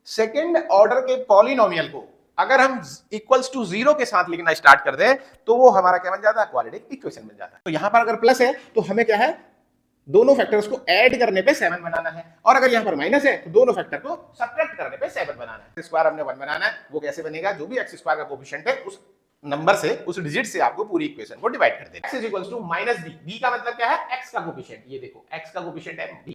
Second order के polynomial को अगर हम इक्वल्स टू जीरो के साथ लिखना स्टार्ट कर दें तो वो हमारा क्या बन जाता है, क्वाड्रेटिक इक्वेशन बन जाता है। तो यहां पर अगर प्लस है तो हमें क्या है, दोनों फैक्टर्स को ऐड करने पे 7 बनाना है, और अगर यहां पर माइनस है तो दोनों फैक्टर को सब्ट्रैक्ट करने पे 7 बनाना है। स्क्वायर हमने 1 बनाना है, वो कैसे बनेगा, जो भी एक्स स्क्वायर का कोएफिशिएंट है उस नंबर से, उस डिजिट से आपको पूरी इक्वेशन को डिवाइड कर देना। x is equals to minus b, b का मतलब क्या है, x का कोएफिशिएंट। ये देखो x का कोएफिशिएंट है b।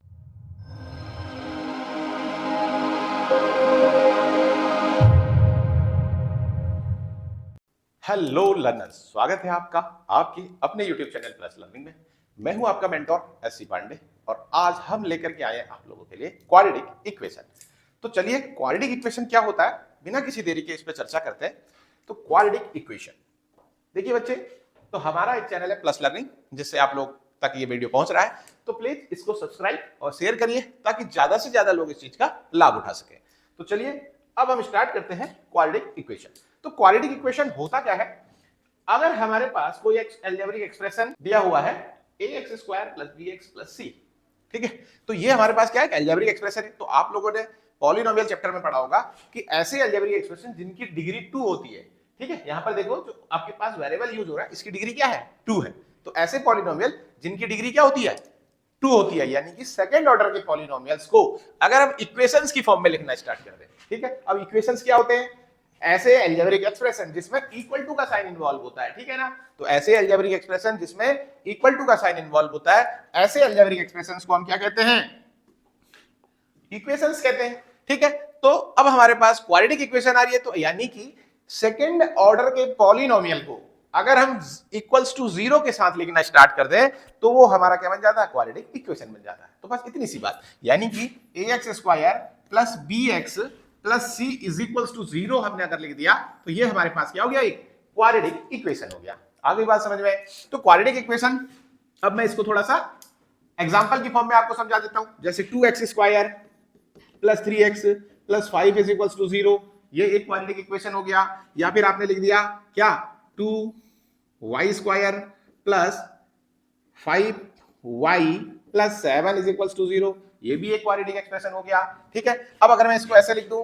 हेलो लर्नर्स, स्वागत है आपका आपकी अपने YouTube चैनल प्लस लर्निंग में। मैं हूं आपका मेंटोर एससी पांडे और आज हम लेकर के आए हैं आप लोगों के लिए क्वाड्रेटिक इक्वेशन। तो चलिए क्वाड्रेटिक इक्वेशन क्या होता है, बिना किसी देरी के इस पर चर्चा करते हैं। तो क्वाड्रेटिक इक्वेशन देखिए बच्चे, तो हमारा एक चैनल है प्लस लर्निंग जिससे आप लोग तक ये वीडियो पहुंच रहा है, तो प्लीज इसको सब्सक्राइब और शेयर करिए ताकि ज्यादा से ज्यादा लोग इस चीज का लाभ उठा सके। तो चलिए अब हम स्टार्ट करते हैं क्वाड्रेटिक इक्वेशन। तो क्वाड्रेटिक इक्वेशन होता क्या है, अगर हमारे पास कोई एक अलजेब्रिक एक्सप्रेशन दिया हुआ है ax square plus bx plus c, ठीक है, तो ये हमारे पास क्या है, अलजेब्रिक एक्सप्रेशन है। तो आप लोगों ने पॉलिनोमियल चैप्टर में पढ़ा होगा कि ऐसे अलजेब्रिक एक्सप्रेशन जिनकी डिग्री 2 होती है, ठीक है, यहां पर देखो जो आपके पास वेरिएबल यूज हो रहा है इसकी डिग्री क्या है, 2 है। तो ऐसे पॉलिनोमियल जिनकी डिग्री क्या होती है, 2 होती है, यानी कि सेकंड ऑर्डर के पॉलिनोमियल्स को अगर हम इक्वेशंस की फॉर्म में लिखना स्टार्ट कर दें, ठीक है। अब इक्वेशंस क्या होते हैं, ऐसे अलजेब्रिक एक्सप्रेशन जिसमें इक्वल टू का साइन इन्वॉल्व होता है, ठीक है ना। तो ऐसे अलजेब्रिक एक्सप्रेशन जिसमें इक्वल टू का साइन इन्वॉल्व होता है, ऐसे अलजेब्रिक एक्सप्रेशंस को हम क्या कहते हैं, इक्वेशंस कहते हैं, ठीक है। तो अब हमारे पास क्वाड्रेटिक इक्वेशन आ रही है, तो यानी कि सेकंड ऑर्डर के पॉलिनोमियल को अगर हम इक्वल्स टू जीरो के साथ लिखना स्टार्ट कर दें तो वो हमारा क्या बन जाता है, क्वाड्रेटिक इक्वेशन बन जाता है। तो बस इतनी सी बात, यानी कि ax square plus bx plus c is equals to zero हमने अगर लिख दिया तो ये हमारे पास क्या हो गया, एक क्वाड्रेटिक इक्वेशन हो गया। आगे बात समझ में। तो क्वाड्रेटिक इक्वेशन, अब मैं इसको थोड़ा सा एग्जांपल की फॉर्म में आपको समझा देता हूं। जैसे 2x square plus 3x plus 5 is equals to 0, ये एक क्वाड्रेटिक इक्वेशन हो गया। या फिर आपने लिख दिया क्या, 2y square plus 5y plus 7 is equals to 0, ये भी एक क्वाड्रेटिक एक्सप्रेशन हो गया, ठीक है। अब अगर मैं इसको ऐसे लिख दूं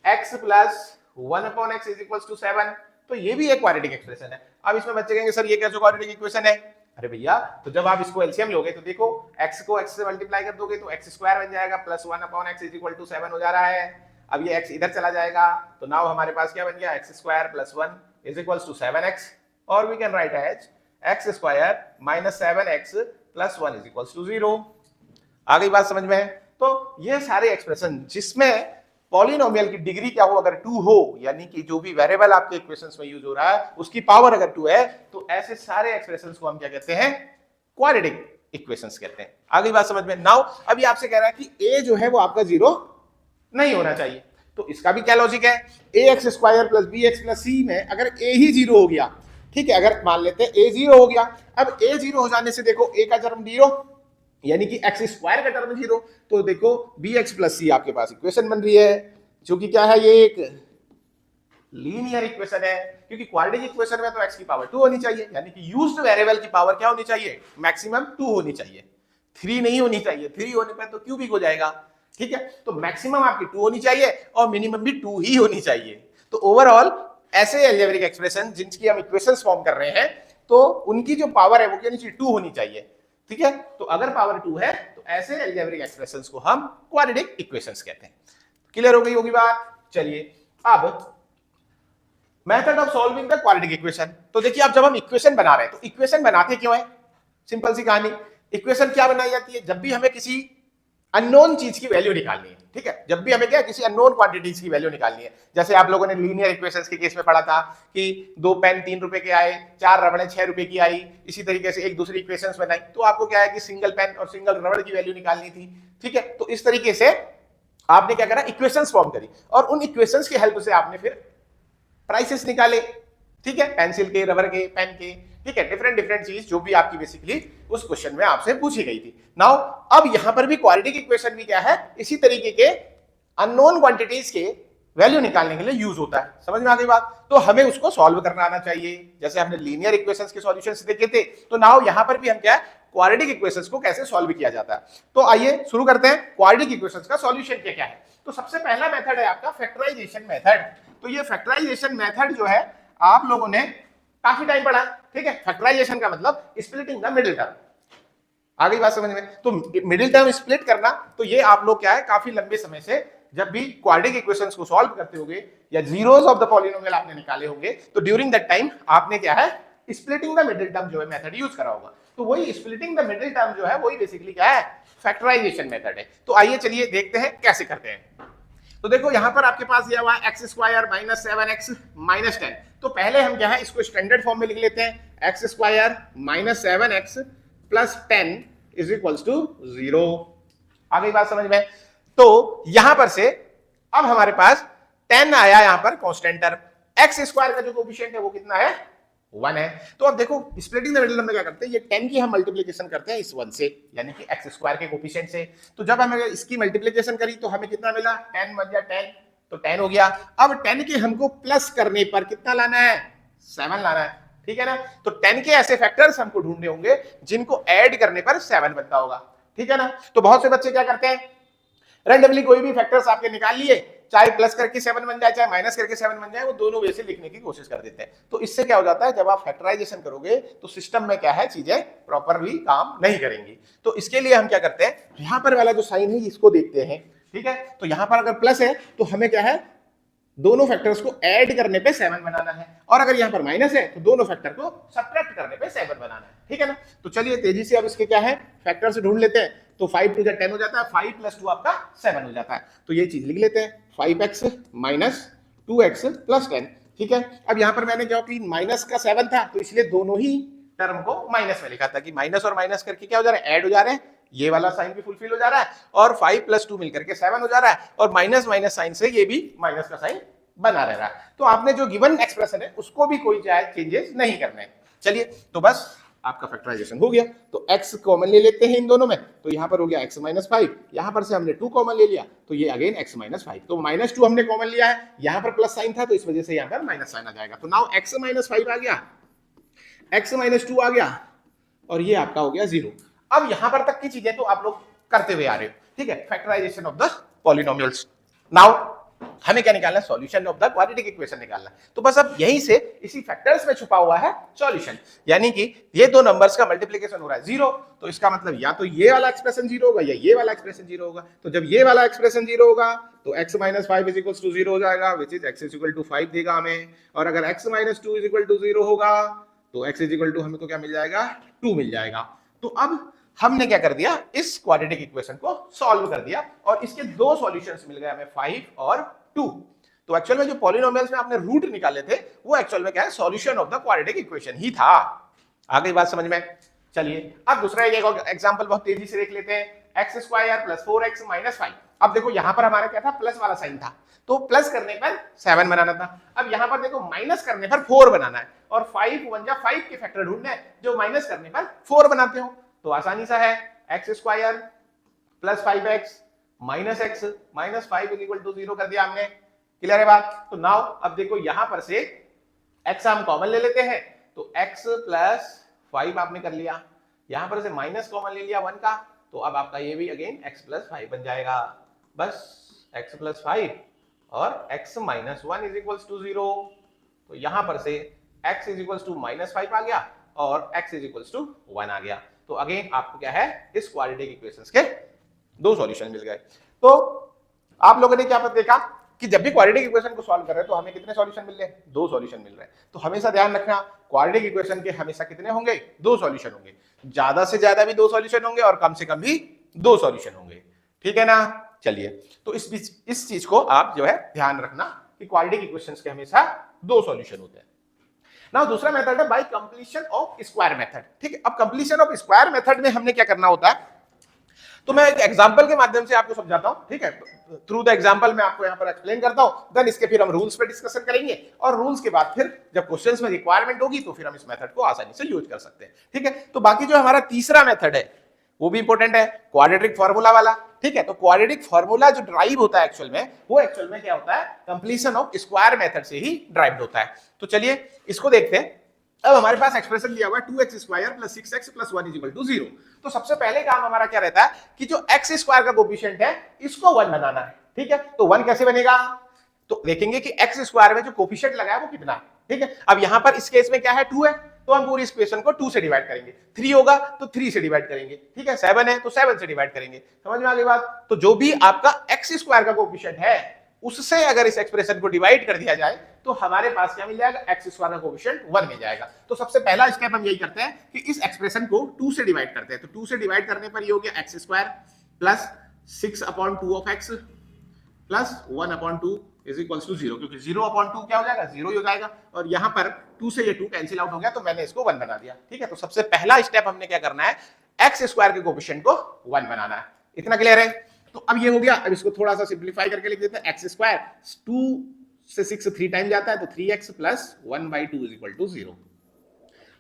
x plus 1/x is equals to 7, तो ये भी एक क्वाड्रेटिक एक्सप्रेशन है। अब इसमें बच्चे कहेंगे सर ये कैसे क्वाड्रेटिक इक्वेशन है, अरे भैया तो जब आप इसको एलसीएम लोगे तो देखो x को x से मल्टीप्लाई कर दोगे तो x स्क्वायर बन जाएगा plus 1/x is equal to 7 हो जा रहा है। अब ये x इधर चला जाएगा तो नाउ हमारे पास क्या बन गया, x square plus 1 is equals to 7x, और we can write as x square minus 7x plus 1 is equals to 0। आ गई बात समझ में। तो ये सारे एक्सप्रेशन जिसमें पॉलिनोमियल की डिग्री क्या हो, अगर 2 हो, यानी कि जो भी वेरिएबल आपके इक्वेशंस में यूज हो रहा है उसकी पावर अगर 2 है, तो ऐसे सारे एक्सप्रेशंस को हम क्या कहते हैं, क्वाड्रेटिक इक्वेशंस कहते हैं। आ गई बात समझ में। नाउ अभी आपसे कह रहा है कि a जो है वो आपका 0 नहीं होना चाहिए, तो इसका भी क्या लॉजिक है, ax square plus bx plus c में अगर a ही 0 हो गया, ठीक है, अगर मान लेते हैं a 0 हो गया, अब a 0 हो जाने से देखो a का टर्म 0 यानी कि x स्क्वायर का टर्म 0, तो देखो bx प्लस c आपके पास इक्वेशन बन रही है, जो कि क्या है, ये एक लीनियर इक्वेशन है, क्योंकि क्वाड्रेटिक इक्वेशन में तो x की पावर 2 होनी चाहिए, यानी कि यूज्ड वेरिएबल की पावर क्या होनी चाहिए, मैक्सिमम 2 होनी चाहिए, 3 नहीं होनी चाहिए। 3 होने पर तो क्यूबिक हो जाएगा, ठीक है। तो मैक्सिमम आपकी 2 होनी चाहिए और मिनिमम भी 2 ही होनी चाहिए। तो ओवरऑल ऐसे अलजेब्रिक एक्सप्रेशन जिनकी हम इक्वेशंस फॉर्म कर रहे हैं, तो उनकी जो पावर है वो क्या होनी चाहिए, 2 होनी चाहिए, ठीक है। तो अगर पावर 2 है तो ऐसे अलजेब्रिक एक्सप्रेशंस को हम क्वाड्रेटिक इक्वेशंस कहते हैं। क्लियर हो गई होगी बात। चलिए अब method of solving the quadratic equation. तो देखिए अब जब हम इक्वेशन बना रहे हैं तो इक्वेशन बनाते क्यों है, सिंपल सी कहानी। इक्वेशन क्या बनाई जाती है, जब भी हमें किसी अननोन चीज की वैल्यू निकालनी है, ठीक है, जब भी हमें क्या किसी अननोन क्वांटिटीज की वैल्यू निकालनी है। जैसे आप लोगों ने लीनियर इक्वेशंस के केस में पढ़ा था कि 2 पेन 3 रुपए के आए, 4 रबड़े 6 रुपए की आई, इसी तरीके से एक दूसरी इक्वेशंस बनाई, तो आपको क्या है कि सिंगल पेन और सिंगल रबड़ की वैल्यू निकालनी थी, ठीक है। तो इस तरीके से आपने क्या करा, इक्वेशंस फॉर्म करी और उन इक्वेशंस की हेल्प से आपने फिर प्राइसेस निकाले, ठीक है, पेंसिल के, रबर के, पेन के, ठीक है, डिफरेंट चीज जो भी आपकी बेसिकली उस क्वेश्चन में आपसे पूछी गई थी। नाउ अब यहां पर भी क्वाड्रेटिक इक्वेशन भी क्या है, इसी तरीके के अननोन क्वांटिटीज के वैल्यू निकालने के लिए यूज होता है। समझ में आ गई बात। तो हमें उसको सॉल्व करना आना चाहिए, जैसे हमने लीनियर इक्वेशंस के सॉल्यूशंस देखे थे, तो नाउ यहां पर भी हम क्या है क्वाड्रेटिक इक्वेशंस को कैसे सॉल्व किया जाता है। तो आइए शुरू करते हैं क्वाड्रेटिक इक्वेशंस का सॉल्यूशन क्या क्या है। तो सबसे पहला मेथड है आपका फैक्टराइजेशन मेथड। तो ये फैक्टराइजेशन मेथड जो है आप लोगों ने काफी टाइम पढ़ा, ठीक है। फैक्टराइजेशन का मतलब स्प्लिटिंग द मिडिल टर्म, आ गई बात समझ में। तो मिडिल टर्म स्प्लिट करना, तो ये आप लोग क्या है काफी लंबे समय से जब भी क्वाड्रेटिक इक्वेशंस को सॉल्व करते होंगे या जीरोस ऑफ द पॉलिनोमियल आपने निकाले होंगे, तो ड्यूरिंग दैट टाइम आपने क्या है स्प्लिटिंग द मिडिल टर्म जो है मेथड यूज करा होगा। तो वही स्प्लिटिंग द मिडिल टर्म जो है वही बेसिकली क्या है फैक्टराइजेशन मेथड है। तो आइए चलिए देखते हैं कैसे करते हैं। तो देखो यहां पर आपके पास दिया हुआ x square minus 7x minus 10। तो पहले हम क्या है इसको स्टैंडर्ड फॉर्म में लिख लेते हैं, x square minus 7x plus 10 is equals to 0। आ गई बात समझ में। तो यहां पर से अब हमारे पास 10 आया, यहां पर कांस्टेंट टर्म एक्स स्क्वायर का जो कोएफिशिएंट है वो कितना है 1 है। तो अब देखो स्प्लिटिंग द मिडिल टर्म में क्या करते हैं, ये 10 की हम मल्टीप्लिकेशन करते हैं इस 1 से, यानी कि एक्स स्क्वायर के कोएफिशिएंट से। तो जब हमें इसकी मल्टीप्लिकेशन करी तो हमें कितना मिला 10 बन गया 10, तो 10 हो गया। अब 10 के हमको प्लस करने पर कितना लाना है 7 लाना है, ठीक है ना। तो 10 के ऐसे फैक्टर्स हमको ढूंढने होंगे जिनको ऐड करने पर 7 बनता होगा, ठीक है ना। तो बहुत से बच्चे क्या करते हैं रैंडमली कोई भी फैक्टर्स आपके निकाल लिए, चाहे प्लस करके 7 बन जाए चाहे माइनस करके 7 बन जाए, वो दोनों वे से लिखने की कोशिश कर देते हैं। तो इससे क्या हो जाता है जब आप फैक्टराइजेशन करोगे तो सिस्टम में क्या है चीजें प्रॉपरली काम नहीं करेंगी। तो इसके लिए हम क्या करते हैं, यहां पर वाला जो साइन है इसको देखते हैं, ठीक है। तो यहां पर अगर प्लस है तो हमें क्या है दोनों फैक्टर्स को ऐड करने पे 7 बनाना है, और अगर यहां पर माइनस है तो दोनों फैक्टर को सब्ट्रैक्ट करने पे 7 बनाना है, ठीक है ना। तो चलिए तेजी से अब इसके क्या है फैक्टर्स ढूंढ लेते हैं। तो 5 टू 10 हो जाता है, 5 प्लस 2 आपका 7 हो जाता है। तो ये चीज लिख लेते हैं 5x माइनस 2x प्लस 10, ठीक है। अब यहां पर मैंने क्योंकि माइनस का 7 था तो इसलिए दोनों ही टर्म को माइनस में लिखा था कि माइनस और माइनस करके क्या हो जा रहा है ऐड हो जा रहे हैं, ये वाला साइन भी फुलफिल हो जा रहा है, और 5 प्लस 2 मिलकर के 7 हो जा रहा है, और माइनस माइनस साइन से ये भी माइनस का साइन बना रह रहा है। तो आपने जो गिवन एक्सप्रेशन है उसको भी कोई चेंजेस नहीं करने। चलिए तो बस आपका फैक्टराइजेशन हो गया। तो x कॉमन ले लेते हैं इन दोनों में, तो यहां पर हो गया x माइनस 5, यहां पर से हमने 2 कॉमन ले लिया तो ये अगेन x माइनस 5। तो माइनस 2 हमने कॉमन लिया है, यहां पर प्लस साइन था तो इस वजह से यहां पर माइनस साइन आ जाएगा। तो नाउ x माइनस 5 आ गया, x माइनस 2 आ गया, और ये आपका हो गया 0। अब यहां पर तक की चीजें तो आप लोग करते हुए आ रहे हो, ठीक है, factorization of the polynomials. Now हमें क्या निकालना है solution of the quadratic equation निकालना है। तो बस अब यहीं से इसी फैक्टर्स में छुपा हुआ है सॉल्यूशन, यानी कि ये दो नंबर्स का मल्टीप्लिकेशन हो रहा है 0, तो इसका मतलब या तो ये वाला एक्सप्रेशन 0 होगा या ये वाला एक्सप्रेशन 0 होगा। तो जब ये वाला एक्सप्रेशन 0 होगा तो x minus 5 is equal to 0 हो जाएगा, which is x is equal to 5 देगा हमें, और अगर x minus 2 is equal to 0 होगा तो x इज इक्वल टू हमको क्या मिल जाएगा 2 मिल जाएगा। तो अब हमने क्या कर दिया इस क्वाड्रेटिक इक्वेशन को सॉल्व कर दिया, और इसके दो सॉल्यूशंस मिल गए हमें 5 और 2। तो एक्चुअल में जो पॉलिनोमियल्स में आपने रूट निकाले थे वो एक्चुअल में क्या है solution of the quadratic equation ही था। आ गई बात समझ में। चलिए अब दूसरा एक एग्जांपल बहुत तेजी से देख लेते हैं, x square plus 4x minus 5। अब देखो यहां पर हमारा क्या था प्लस वाला साइन था, तो प्लस करने पर 7 बनाना था। अब यहां पर देखो माइनस करने पर 4 बनाना है, और 5 1 जा 5 के फैक्टर ढूंढने हैं जो माइनस करने पर 4 बनाते हो। तो आसानी सा है x square plus 5x minus x minus 5 is equal to 0 कर दिया हमने। क्लियर है बात। तो नाउ अब देखो यहां पर से x हम कॉमन ले लेते हैं, तो x प्लस 5 आपने कर लिया, यहां पर से माइनस कॉमन ले लिया 1 का, तो अब आपका ये भी अगेन x प्लस 5 बन जाएगा। बस x प्लस 5 और x minus 1 is equal to 0। तो यहां पर से x is equal to minus 5 आ गया और x इज इक्वल टू 1 आ गया। तो अगेन आपको क्या है इस क्वाड्रेटिक इक्वेशंस के दो सॉल्यूशन मिल गए। तो आप लोगों ने क्या देखा कि जब भी क्वाड्रेटिक इक्वेशन को सॉल्व कर रहे हैं तो हमें कितने सॉल्यूशन मिल रहे हैं, दो सॉल्यूशन मिल रहे हैं। तो हमेशा ध्यान रखना क्वाड्रेटिक इक्वेशन के हमेशा कितने होंगे, दो सॉल्यूशन होंगे, ज्यादा से ज्यादा भी दो सॉल्यूशन होंगे और कम से कम भी दो सॉल्यूशन होंगे, ठीक है ना। चलिए तो इस चीज को आप जो है ध्यान रखना कि क्वाड्रेटिक इक्वेशंस के हमेशा दो सॉल्यूशन होते हैं। नाउ दूसरा मेथड है by completion of square method, ठीक है। अब कंप्लीशन ऑफ स्क्वायर मेथड में हमने क्या करना होता है, तो मैं एक एग्जांपल के माध्यम से आपको समझाता हूं, ठीक है। थ्रू द एग्जांपल मैं आपको यहां पर एक्सप्लेन करता हूं, देन इसके फिर हम रूल्स पे डिस्कशन करेंगे, और रूल्स के बाद फिर जब क्वेश्चंस में रिक्वायरमेंट होगी तो फिर हम इस मेथड को आसानी से यूज कर सकते हैं, ठीक है। तो बाकी जो हमारा तीसरा मेथड है वो भी इंपॉर्टेंट है, क्वाड्रेटिक फार्मूला वाला, ठीक है। तो क्वाड्रेटिक फार्मूला जो ड्राइव होता है एक्चुअल में, वो एक्चुअल में क्या होता है कंप्लीशन ऑफ स्क्वायर मेथड से ही ड्राइव होता है। तो चलिए इसको देखते हैं। अब हमारे पास एक्सप्रेशन दिया हुआ है 2x square plus 6x plus 1 is equal to 0। तो सबसे पहले काम हमारा क्या रहता है कि जो x स्क्वायर का कोफिशिएंट है इसको 1 बनाना है। ठीक है, तो 1 कैसे बनेगा, तो देखेंगे कि x स्क्वायर में जो कोफिशिएंट लगा है वो कितना है। ठीक है, अब यहां पर इस केस में क्या है 2 है, तो हम पूरी इक्वेशन को 2 से डिवाइड करेंगे। 3 होगा तो 3 से डिवाइड करेंगे। ठीक है, 7 है तो 7 से डिवाइड करेंगे। समझ में आ गई बात। तो जो भी आपका x स्क्वायर का कोफिशिएंट है उससे अगर इस एक्सप्रेशन को डिवाइड कर दिया जाए तो हमारे पास क्या मिल जाएगा, एक्स स्क्वायर का कोएफिशिएंट 1 मिल जाएगा। तो सबसे पहला स्टेप हम यही करते हैं कि इस एक्सप्रेशन को 2 से डिवाइड करते हैं। तो 2 से डिवाइड करने पर ये हो गया x square plus 6/2 of x plus 1/2 is equals to 0, क्योंकि 0/2 क्या हो जाएगा, 0 ही हो जाएगा। और यहां पर 2 से ये 2 कैंसिल आउट हो गया तो मैंने इसको 1 बना दिया। ठीक है, तो सबसे पहला स्टेप हमने क्या करना है, एक्स स्क्वायर के कोएफिशिएंट को 1 बनाना है। इतना क्लियर है। तो अब ये हो गया। अब इसको थोड़ा सा सिंप्लीफाई करके लिख देते हैं। एक्स स्क्वायर 2 से 6 3 टाइम जाता है तो 3x plus 1/2 is equal to 0।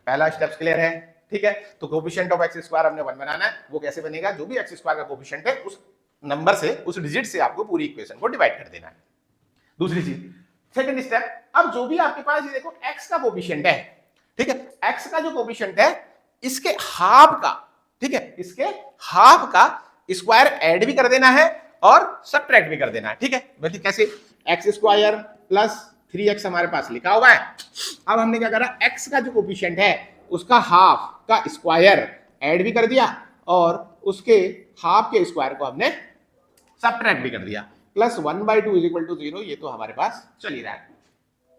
पहला स्टेप क्लियर है। ठीक है, तो कोएफिशिएंट ऑफ एक्स स्क्वायर हमने 1 बनाना है। वो कैसे बनेगा, जो भी एक्स स्क्वायर का कोएफिशिएंट है उस नंबर से, उस डिजिट से आपको पूरी इक्वेशन को डिवाइड कर देना है। दूसरी चीज, सेकंड स्टेप, अब जो भी आपके पास ये देखो x का कोएफिशिएंट है, ठीक है, x का जो कोएफिशिएंट है इसके हाफ का, ठीक है, इसके हाफ का स्क्वायर ऐड भी कर देना है और सबट्रैक्ट भी कर देना है। ठीक है, मतलब कैसे, एक्स स्क्वायर प्लस 3x हमारे पास लिखा हुआ है। अब हमने क्या करा, x का जो कोएफिशिएंट है उसका हाफ का स्क्वायर ऐड भी कर दिया और उसके हाफ के स्क्वायर को हमने सबट्रैक्ट भी कर दिया। प्लस 1/2 इज इक्वल टू 0, ये तो हमारे पास चल ही रहा है।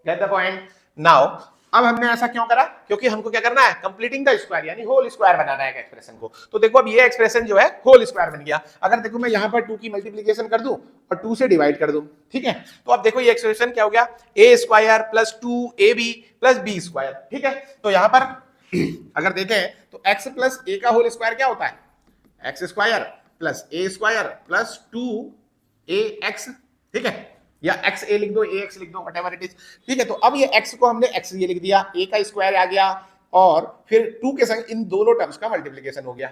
Get the point. नाउ अब हमने ऐसा क्यों करा, क्योंकि हमको क्या करना है, कंप्लीटिंग द स्क्वायर यानी होल स्क्वायर बनाना है एक एक्सप्रेशन को। तो देखो अब ये एक्सप्रेशन जो है होल स्क्वायर बन गया। अगर देखो मैं यहां पर 2 की मल्टीप्लिकेशन कर दूं और 2 से डिवाइड कर दूं, ठीक है, तो अब देखो ये एक्सप्रेशन क्या हो गया, a square plus 2ab plus b square. ठीक है, तो यहां पर अगर देखें तो x प्लस a का होल स्क्वायर क्या होता है, x square plus a square plus 2ax। ठीक है, या एक्स ए लिख दो, ए एक्स लिख दो, व्हाटएवर इट इज। ठीक है, तो अब ये एक्स को हमने एक्स ये लिख दिया, ए का स्क्वायर आ गया और फिर 2 के संग इन दोनों टर्म्स का मल्टीप्लिकेशन हो गया।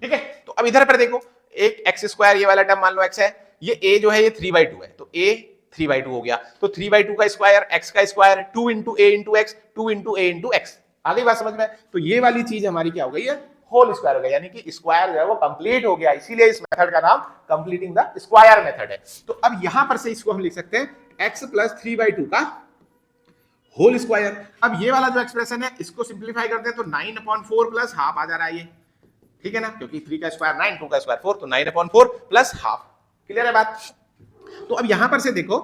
ठीक है, तो अब इधर पर देखो, एक एक्स स्क्वायर ये वाला टर्म मान लो एक्स है, ये ए जो है ये 3/2 है, तो ए 3/2 हो गया। तो 3/2 का स्क्वायर एक्स का स्क्वायर 2 इंटू ए इंटू एक्स, 2 इंटू ए इंटू एक्स। आ गई बात समझ में। तो ये वाली चीज हमारी क्या हो गई है, होल स्क्वायर हो गया, यानी कि स्क्वायर जो है वो कंप्लीट हो गया। इसीलिए इस मेथड का नाम कंप्लीटिंग द स्क्वायर मेथड है। तो अब यहां पर से इसको हम लिख सकते हैं x प्लस 3/2 का होल स्क्वायर। अब ये वाला जो एक्सप्रेशन है इसको सिंप्लीफाई करते हैं तो 9/4 प्लस हाफ आ जा रहा है ये। ठीक है ना, क्योंकि 3 का स्क्वायर 9, 2 का स्क्वायर 4, तो 9/4 प्लस हाफ। क्लियर है बात। तो अब यहां पर से देखो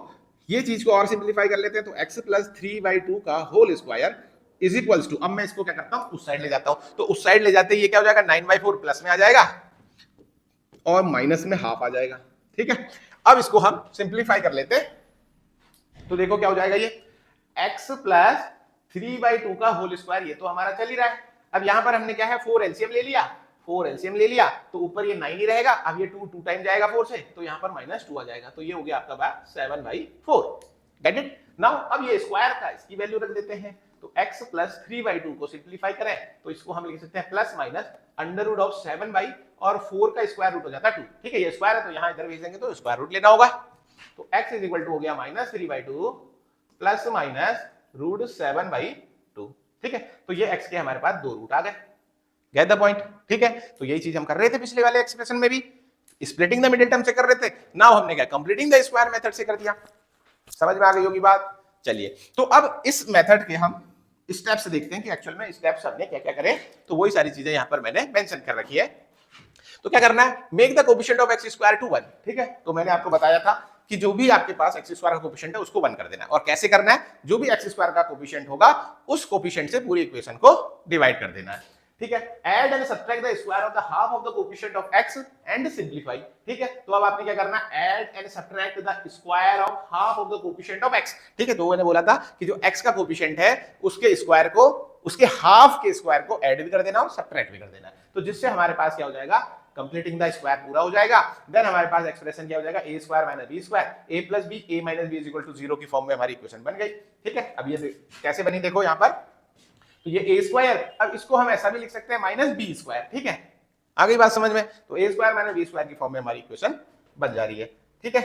ये चीज को और सिंप्लीफाई कर लेते हैं तो x प्लस 3/2 का whole square is equals to, अब मैं इसको क्या करता हूं, उस साइड ले जाता हूं, तो उस साइड ले जाते ये क्या हो जाएगा, 9/4 प्लस में आ जाएगा और माइनस में हाफ आ जाएगा। ठीक है, अब इसको हम सिंप्लीफाई कर लेते हैं तो देखो क्या हो जाएगा, ये x प्लस 3/2 का होल स्क्वायर, ये तो हमारा चल ही रहा है। अब यहां पर हमने क्या है, 4 एलसीएम ले लिया, 4 एलसीएम ले लिया तो ऊपर ये 9 ही रहेगा। अब ये 2 टाइम जाएगा 4 से, तो यहां पर -2 आ जाएगा, तो ये हो गया आपका बात 7/4। Get it. नाउ अब ये स्क्वायर का इसकी वैल्यू रख देते हैं, तो x प्लस 3/2 को सिंप्लीफाई करें तो इसको हम लिख सकते हैं plus minus under root of 7 और 4 का स्क्वायर रूट हो जाता है 2। ठीक है, ये स्क्वायर है तो यहां इधर भेजेंगे तो स्क्वायर रूट लेना होगा। तो x इज इक्वल टू हो गया -3/2 प्लस माइनस रूट 7/2। ठीक है, तो ये x के हमारे पास 2 रूट आ गए। Get the point. ठीक है, तो यही चीज हम कर रहे थे पिछले वाले एक्सप्रेशन में भी, स्प्लिटिंग द मिडिल टर्म से कर रहे थे। नाउ हमने क्या, कंप्लीटिंग द स्क्वायर मेथड से कर दिया। समझ में आ गई होगी बात। चलिए, तो अब इस मेथड के हम स्टेप्स देखते हैं कि एक्चुअल में स्टेप्स हमने क्या क्या करे। तो वही सारी चीजें यहां पर मैंने मेंशन कर रखी है। तो क्या करना है, make the coefficient of x square to 1। ठीक है, तो मैंने आपको बताया था कि जो भी आपके पास x स्क्वायर का कोएफिशिएंट है उसको 1 कर देना है। और कैसे करना है, जो भी x स्क्वायर का कोएफिशिएंट होगा उस कोएफिशिएंट से पूरी इक्वेशन को डिवाइड कर देना है। ठीक है, add and subtract the square of the half of the coefficient of x and simplify. ठीक है, तो अब आपने क्या करना है, add and subtract the square of half of the coefficient of x। ठीक है, तो मैंने बोला था कि जो x का कोएफिशिएंट है उसके स्क्वायर को, उसके हाफ के स्क्वायर को ऐड भी कर देना और सब्ट्रैक्ट भी कर देना है। तो जिससे हमारे पास क्या हो जाएगा, कंप्लीटिंग द स्क्वायर पूरा हो जाएगा। देन हमारे पास एक्सप्रेशन क्या हो जाएगा, a square minus b square, a plus b, a minus b is equal to 0 की फॉर्म में हमारी इक्वेशन बन गई। ठीक है, अब ये कैसे बनी देखो यहां पर, तो ये a स्क्वायर, अब इसको हम ऐसा भी लिख सकते हैं माइनस b स्क्वायर। ठीक है, आ गई बात समझ में। तो a square minus b square की फॉर्म में हमारी इक्वेशन बन जा रही है। ठीक है,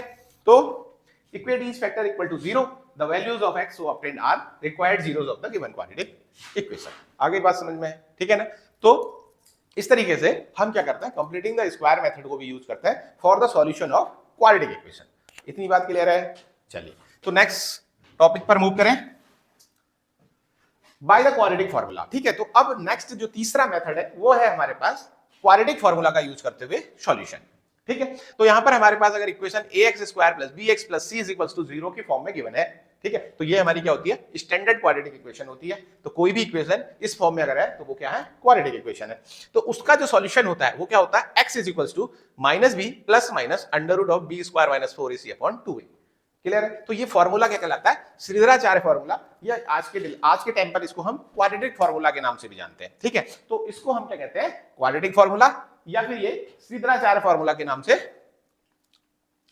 तो equate each factor equal to 0, the values of x so obtained are required zeros of the given quantity। Equation. आगे बात समझ में है, ठीक है ना। तो इस तरीके से हम क्या करते हैं, कंप्लीटिंग द स्क्वायर मेथड को भी यूज करते हैं for the solution of quadratic equation. इतनी बात क्लियर है। चलिए तो नेक्स्ट टॉपिक पर मूव करें, बाय द क्वाड्रेटिक फार्मूला। ठीक है, तो अब नेक्स्ट जो तीसरा मेथड है वो है हमारे पास क्वाड्रेटिक फार्मूला का यूज करते हुए सॉल्यूशन। ठीक है, तो यहां पर हमारे पास अगर इक्वेशन ax² + bx + c = 0 की फॉर्म में गिवन है, ठीक है, तो ये हमारी क्या होती है, स्टैंडर्ड क्वाड्रेटिक इक्वेशन होती है। तो कोई भी इक्वेशन इस फॉर्म में अगर है तो वो क्या है, क्वाड्रेटिक इक्वेशन है। तो उसका जो सॉल्यूशन होता है वो क्या होता है, x = -b ± √b² - 4ac/2a। Clear है। तो ये फॉर्मूला क्या कहलाता है, श्रीधराचार्य फॉर्मूला, या आज के टाइम पर इसको हम क्वाड्रेटिक फॉर्मूला के नाम से भी जानते हैं। ठीक है, तो इसको हम क्या कहते हैं, क्वाड्रेटिक फॉर्मूला, या फिर ये श्रीधराचार्य फॉर्मूला के नाम से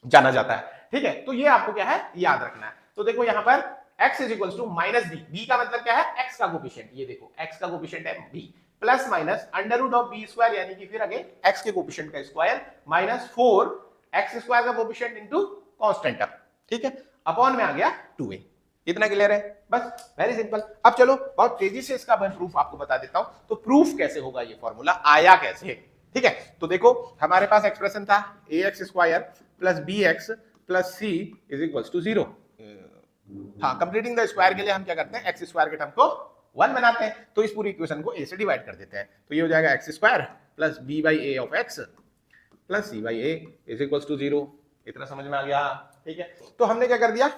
जाना जाता है। ठीक है, तो ये आपको क्या है, याद रखना है। तो देखो यहां पर x = -b, b का मतलब क्या है, x का कोफिशिएंट। ये देखो x का कोफिशिएंट है b, प्लस माइनस √b², यानी कि फिर अगेन x के कोफिशिएंट का स्क्वायर माइनस 4x² का कोफिशिएंट इनटू कांस्टेंट टर्म। ठीक है, अपॉन में आ गया 2a। इतना क्लियर है, बस वेरी सिंपल। अब चलो बहुत तेजी से इसका मैं प्रूफ आपको बता देता हूं। तो प्रूफ कैसे होगा, ये फॉर्मूला आया कैसे। ठीक है, तो देखो हमारे पास एक्सप्रेशन था ax² + bx + c = 0। हाँ, कंप्लीटिंग द स्क्वायर के लिए हम क्या करते हैं, x² के टर्म को 1 बनाते हैं। तो इस पूरी इक्वेशन को a से डिवाइड कर देते हैं। तो ये हो जाएगा x² + b/a(x) + c/a = 0। इतना समझ में आ गया। ठीक है, तो हमने क्या कर दिया,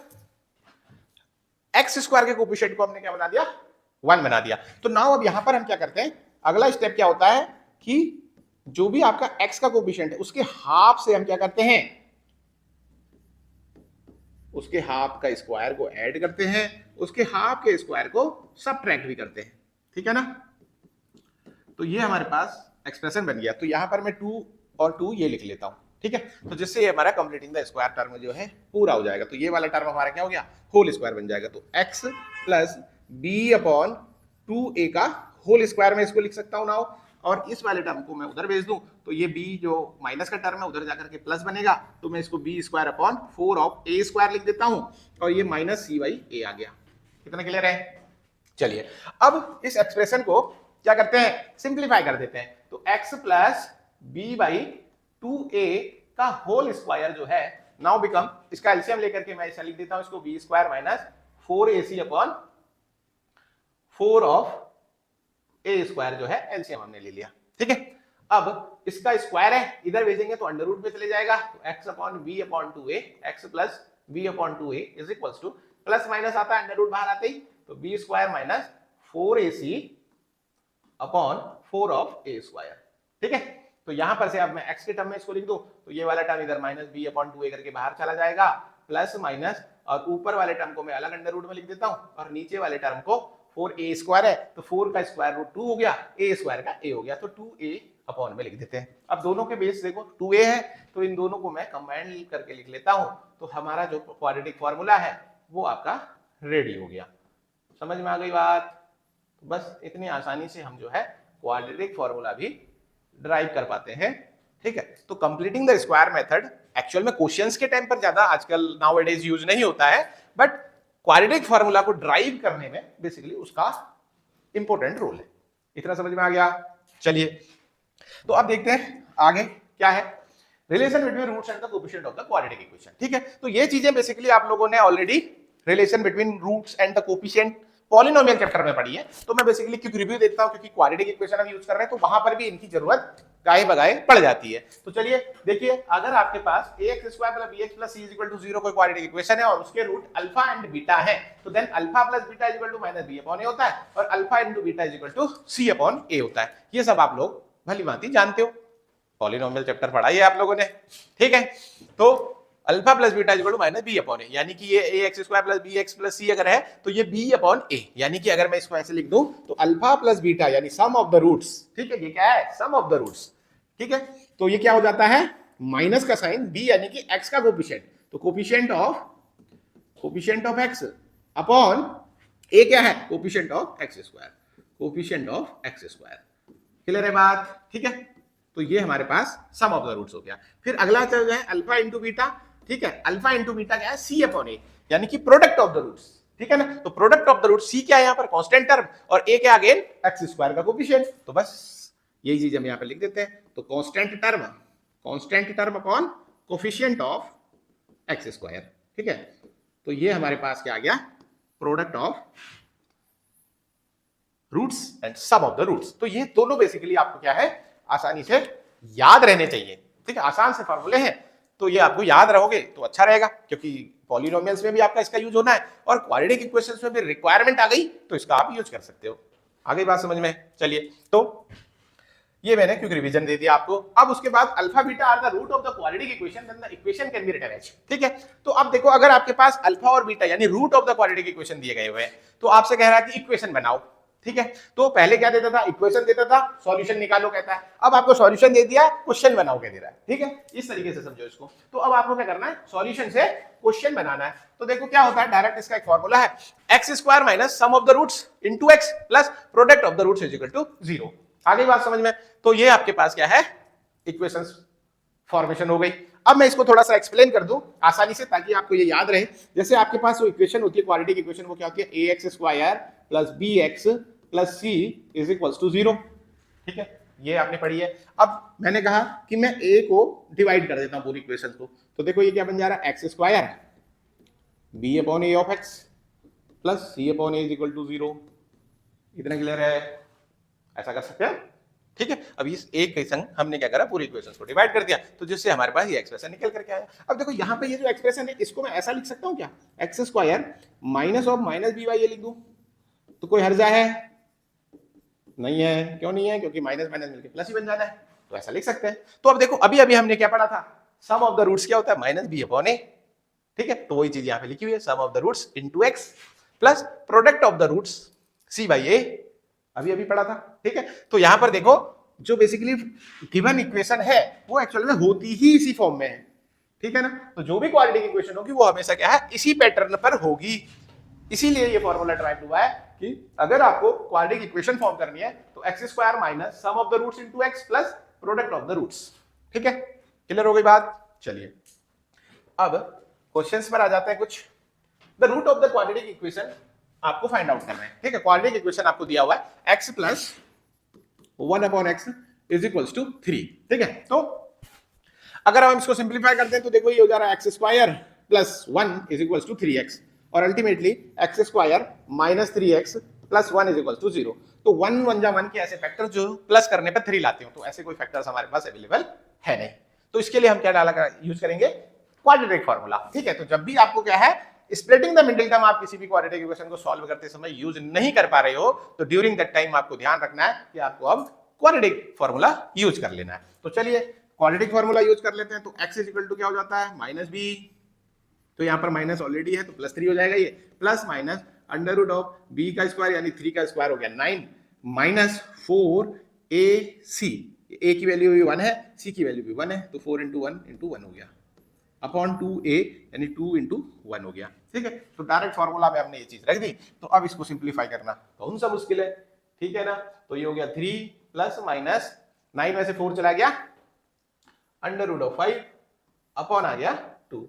x² के कोफिशिएंट को हमने क्या बना दिया, 1 बना दिया। तो नाउ अब यहां पर हम क्या करते हैं, अगला स्टेप क्या होता है कि जो भी आपका x का कोफिशिएंट है उसके हाफ से हम क्या करते हैं, उसके हाफ का स्क्वायर को ऐड करते हैं, उसके हाफ के स्क्वायर को सबट्रैक्ट भी करते हैं। ठीक है ना। तो ये हमारे पास एक्सप्रेशन बन गया। तो यहां पर मैं 2 और 2 ये लिख लेता हूं। ठीक है, तो जिससे ये हमारा कंप्लीटिंग द स्क्वायर टर्म जो है पूरा हो जाएगा। तो ये वाला टर्म हमारा क्या हो गया, होल स्क्वायर बन जाएगा। तो x + b/2a का होल स्क्वायर में इसको लिख सकता हूं नाउ। और इस वाले टर्म को मैं उधर भेज दूं तो ये b जो माइनस का टर्म है उधर जाकर के प्लस बनेगा। तो मैं इसको b²/4a² लिख देता हूं, और ये -c/a आ गया। कितना क्लियर है। चलिए अब इस एक्सप्रेशन को क्या करते हैं, सिंप्लीफाई कर देते हैं। तो x + b/2a का होल स्क्वायर जो है नाउ बिकम, इसका एलसीएम लेकर के मैं ऐसा लिख देता हूं, इसको b² - 4ac/4 जो है एलसीएम हमने ले लिया। ठीक है, अब इसका स्क्वायर है, इधर भेजेंगे तो अंडर रूट में चले जाएगा। तो x/b/2a, x + b/2a = plus minus आता है अंडर रूट बाहर आते ही, तो b² - 4ac/4 ठीक है। तो यहां पर से अब मैं x के टर्म में इसको लिख दूं तो ये वाला टर्म इधर -b/2a करके बाहर चला जाएगा, प्लस माइनस, और ऊपर वाले टर्म को मैं अलग अंडर रूट में लिख देता हूं, और नीचे वाले टर्म को 4a² है तो 4 का स्क्वायर रूट 2 हो गया, a² का a हो गया, तो 2a अपॉन में लिख देते हैं। अब दोनों के बेस देखो 2a है, तो इन दोनों को मैं कंबाइन करके लिख लेता हूं। तो हमारा जो क्वाड्रेटिक फार्मूला है वो आपका रेडी हो गया। समझ में आ गई बात। बस इतनी आसानी से हम जो है क्वाड्रेटिक फार्मूला भी ड्राइव कर पाते हैं। ठीक है, तो completing the square method actual में क्वेश्चंस के टाइम पर ज्यादा आजकल नाउअडेज यूज नहीं होता है, बट क्वाड्रेटिक फार्मूला को ड्राइव करने में बेसिकली उसका इंपॉर्टेंट रोल है। इतना समझ में आ गया। चलिए तो अब देखते हैं आगे क्या है, relation between roots and the coefficient of the quadratic equation. ठीक है, तो ये चीजें बेसिकली आप लोगों ने already relation between roots and the coefficient polynomial chapter में पढ़ी है। तो मैं बेसिकली क्विक रिव्यू देता हूं, क्योंकि क्वाड्रेटिक इक्वेशन हम यूज कर रहे हैं तो वहां पर भी इनकी जरूरत गाये बगाए पड़ जाती है। तो चलिए देखिए, अगर आपके पास ax² + bx + c = 0 कोई क्वाड्रेटिक इक्वेशन है और उसके रूट अल्फा एंड बीटा है, तो देन अल्फा + बीटा = -b/a होता है, और अल्फा × बीटा = c/a होता है। ये सब आप लोग भली भांति जानते हो, पॉलिनोमियल चैप्टर पढ़ा है आप लोगों ने। ठीक है, तो अल्फा + बीटा = -b/a, यानी कि ये ax² + bx + c अगर है तो ये b/a, यानी कि अगर मैं इसको ऐसे लिख दूं तो अल्फा + बीटा यानी सम ऑफ द रूट्स। ठीक है, ये क्या है, सम ऑफ द रूट्स। ठीक है, तो ये क्या हो जाता है, माइनस का साइन b यानी कि x का कोफिशिएंट, तो coefficient of x upon a क्या है, कोफिशिएंट ऑफ x²। क्लियर है बात। ठीक है, तो ये हमारे पास सम ऑफ द रूट्स हो गया। फिर अगला चल जाए अल्फा × बीटा। ठीक है, अल्फा × बीटा क्या है, c/a, यानी कि प्रोडक्ट ऑफ द रूट्स। ठीक है ना। तो प्रोडक्ट ऑफ द रूट सी क्या है यहाँ पर, कांस्टेंट टर्म, और ए क्या अगेन एक्स स्क्वायर का कोफिशिएंट। तो बस यही चीज हम यहाँ पे लिख देते हैं। तो constant term upon coefficient of x square, ठीक है। तो ये हमारे पास क्या आ गया, product of roots and sum of the roots. तो ये दोनों बेसिकली आपको क्या है, आसानी से याद रहने चाहिए, ठीक है। आसान से फॉर्मूले हैं, तो ये आपको याद रहोगे तो अच्छा रहेगा, क्योंकि पॉलिनोमियल्स में भी आपका इसका यूज होना है और क्वाड्रेटिक इक्वेशंस में भी रिक्वायरमेंट आ गई तो इसका आप यूज कर सकते हो। आगे बात समझ में। चलिए, तो ये मैंने क्योंकि रिवीजन दे दिया आपको। अब उसके बाद alpha beta are the root of the quadratic equation, then the equation can be written as, ठीक है। तो अब देखो, अगर आपके पास अल्फा और बीटा यानी root of the quadratic equation दिए गए हुए हैं, तो आपसे कह रहा है कि इक्वेशन बनाओ, ठीक है। तो पहले क्या देता था, इक्वेशन देता था, सॉल्यूशन निकालो कहता है। अब आपको सॉल्यूशन दे दिया, क्वेश्चन बनाओ कह दे रहा है, ठीक है। इस तरीके से समझो इसको। तो अब आपको क्या करना है, सॉल्यूशन से क्वेश्चन बनाना है। तो देखो क्या होता है, डायरेक्ट इसका एक फॉर्मूला है, x square minus sum of the roots into x plus product of the roots is equal to 0। आगे बात समझ में। तो ये आपके पास क्या है, इक्वेशंस फॉर्मेशन हो गई। अब मैं इसको थोड़ा सा एक्सप्लेन कर दूं आसानी से, ताकि आपको ये याद रहे। जैसे आपके पास जो इक्वेशन होती है क्वाड्रेटिक इक्वेशन, वो क्या होती है, A X square plus B X plus C is equal to 0, ठीक है। ये आपने पढ़ी है। अब मैंने कहा कि मैं ए को डिवाइड कर देता हूं पूरी इक्वेशन को। तो देखो ये क्या बन जा रहा है, x square b upon a of x plus c upon a is equal to 0। इतना क्लियर है, ऐसा कर सकते हैं, ठीक है। अब इस एक के संग हमने क्या करा, पूरी इक्वेशंस को डिवाइड कर दिया, तो जिससे हमारे पास ये एक्सप्रेशन निकल करके आया। अब देखो यहाँ पे ये जो एक्सप्रेशन है, इसको मैं ऐसा लिख सकता हूँ क्या, x square minus of minus b y, ये लिख दूं तो कोई हर्जा है नहीं है। क्यों नहीं है, क्योंकि माइनस माइनस मिलकर प्लस ही बन जाना है, तो ऐसा लिख सकते हैं। तो अब देखो, अभी अभी हमने क्या पढ़ा था, सम ऑफ द रूट्स क्या होता है, माइनस बी अपॉन ए, ठीक है। तो वही चीज यहाँ पे लिखी हुई है, sum of the roots into x plus product of the roots C by A, अभी अभी पढ़ा था, ठीक है। तो यहां पर देखो, जो बेसिकली गिवन इक्वेशन है वो एक्चुअली में होती ही इसी फॉर्म में है, ठीक है ना। तो जो भी क्वाड्रेटिक इक्वेशन होगी वो हमेशा क्या है, इसी पैटर्न पर होगी। इसीलिए ये फॉर्मूला ड्राइव हुआ है कि अगर आपको क्वाड्रेटिक इक्वेशन फॉर्म करनी है तो x square minus sum of the roots into x plus product of the roots, ठीक है। क्लियर हो गई बात। चलिए, अब क्वेश्चंस पर आ जाते हैं कुछ। The root of the quadratic equation आपको फाइंड आउट करना है, ठीक है। क्वाड्रेटिक इक्वेशन आपको दिया हुआ है x plus 1 upon x is equals to 3, ठीक है। तो अगर हम इसको सिंप्लीफाई करते हैं तो देखो ये हो जा रहा है x square plus 1 is equals to 3x, और ultimately x square minus 3x plus 1 is equals to 0। तो 1 1 जा 1 के ऐसे फैक्टर जो प्लस करने पर 3 लाते हो, तो ऐसे कोई फैक्टर्स हमारे पास अवेलेबल है नहीं। तो इसके लिए हम क्या डाला यूज करेंगे, क्वाड्रेटिक फार्मूला, ठीक है। तो जब भी आपको क्या है, स्प्लिटिंग द मिडिल टर्म आप किसी भी क्वाड्रेटिक इक्वेशन को सॉल्व करते समय यूज नहीं कर पा रहे हो, तो ड्यूरिंग दैट टाइम आपको ध्यान रखना है कि आपको अब क्वाड्रेटिक फार्मूला यूज कर लेना है। तो चलिए क्वाड्रेटिक फार्मूला यूज कर लेते हैं। तो x इज इक्वल टू क्या हो जाता है, माइनस बी, तो यहाँ पर माइनस ऑलरेडी है तो प्लस 3 हो जाएगा, ये plus minus under root of b का स्क्वायर यानी 3 का स्क्वायर हो गया 9 माइनस 4ac, a की वैल्यू भी 1 है, c की वैल्यू भी 1 है, तो 4 इंटू 1 हो गया अपॉन 2a यानी 2 इंटू 1 हो गया, ठीक है। तो डायरेक्ट फॉर्मूला में हमने ये चीज रख दी। तो अब इसको सिंप्लीफाई करना कौन सा मुश्किल है, ठीक है ना। तो ये हो गया 3 प्लस माइनस 9 में से 4 चला गया, अंडर रूट ऑफ 5 अपॉन आ गया 2,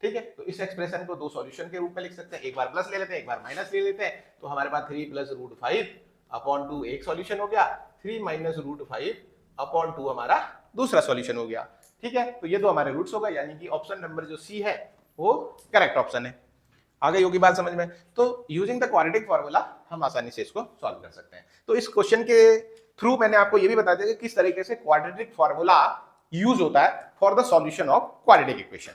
ठीक है। तो इस एक्सप्रेशन को दो सॉल्यूशन के रूप में लिख सकते हैं, एक बार प्लस ले लेते हैं, एक बार माइनस ले लेते हैं। तो हमारे पास 3 प्लस रूट 5 अपॉन 2 एक सॉल्यूशन हो गया, 3 माइनस रूट 5 अपॉन 2 हमारा दूसरा सॉल्यूशन हो गया, ठीक है। तो ये दो हमारे रूट्स हो गए, यानी कि ऑप्शन नंबर जो सी है वो करेक्ट ऑप्शन है। आ गई होगी बात समझ में। तो यूजिंग द क्वाड्रेटिक फार्मूला हम आसानी से इसको सॉल्व कर सकते हैं। तो इस क्वेश्चन के थ्रू मैंने आपको ये भी बता दिया कि किस तरीके से क्वाड्रेटिक फार्मूला यूज होता है for the solution of quadratic equation.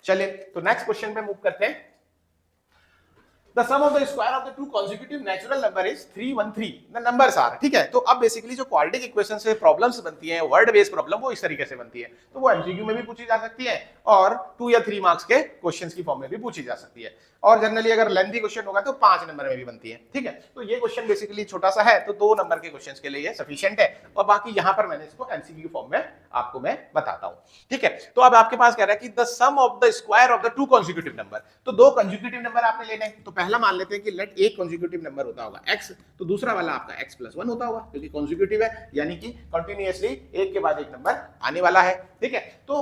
चलिए, तो नेक्स्ट क्वेश्चन पे मूव करते हैं। The sum of the square of the two consecutive natural number is 313. The numbers are, ठीक है। तो अब बेसिकली जो क्वाड्रेटिक इक्वेशन से प्रॉब्लम्स बनती हैं, वर्ड बेस्ड प्रॉब्लम, वो इस तरीके से बनती है। तो वो एमसीक्यू में भी पूछी जा सकती है और 2 या 3 मार्क्स के क्वेश्चंस की फॉर्म में भी पूछी जा सकती है, और जनरली अगर लेंथी क्वेश्चन होगा तो 5 नंबर में भी बनती है, ठीक है। तो ये क्वेश्चन बेसिकली छोटा सा है, तो 2 नंबर के क्वेश्चंस के लिए ये सफिशिएंट है, और बाकी यहां पर मैंने इसको एमसीक्यू फॉर्म में आपको मैं बताता हूं, ठीक है। तो अब आपके पास कह रहा है कि the sum of the square of the two consecutive number, तो 2 कॉन्जिक्यूटिव नंबर आपने लेने हैं। तो पहला मान लेते हैं कि लेट एक कॉन्जिक्यूटिव नंबर होता होगा x, तो दूसरा वाला आपका x प्लस 1 होता होगा, क्योंकि कॉन्जिक्यूटिव है, यानी कि कंटिन्यूअसली एक के बाद एक नंबर आने वाला है, ठीक है। तो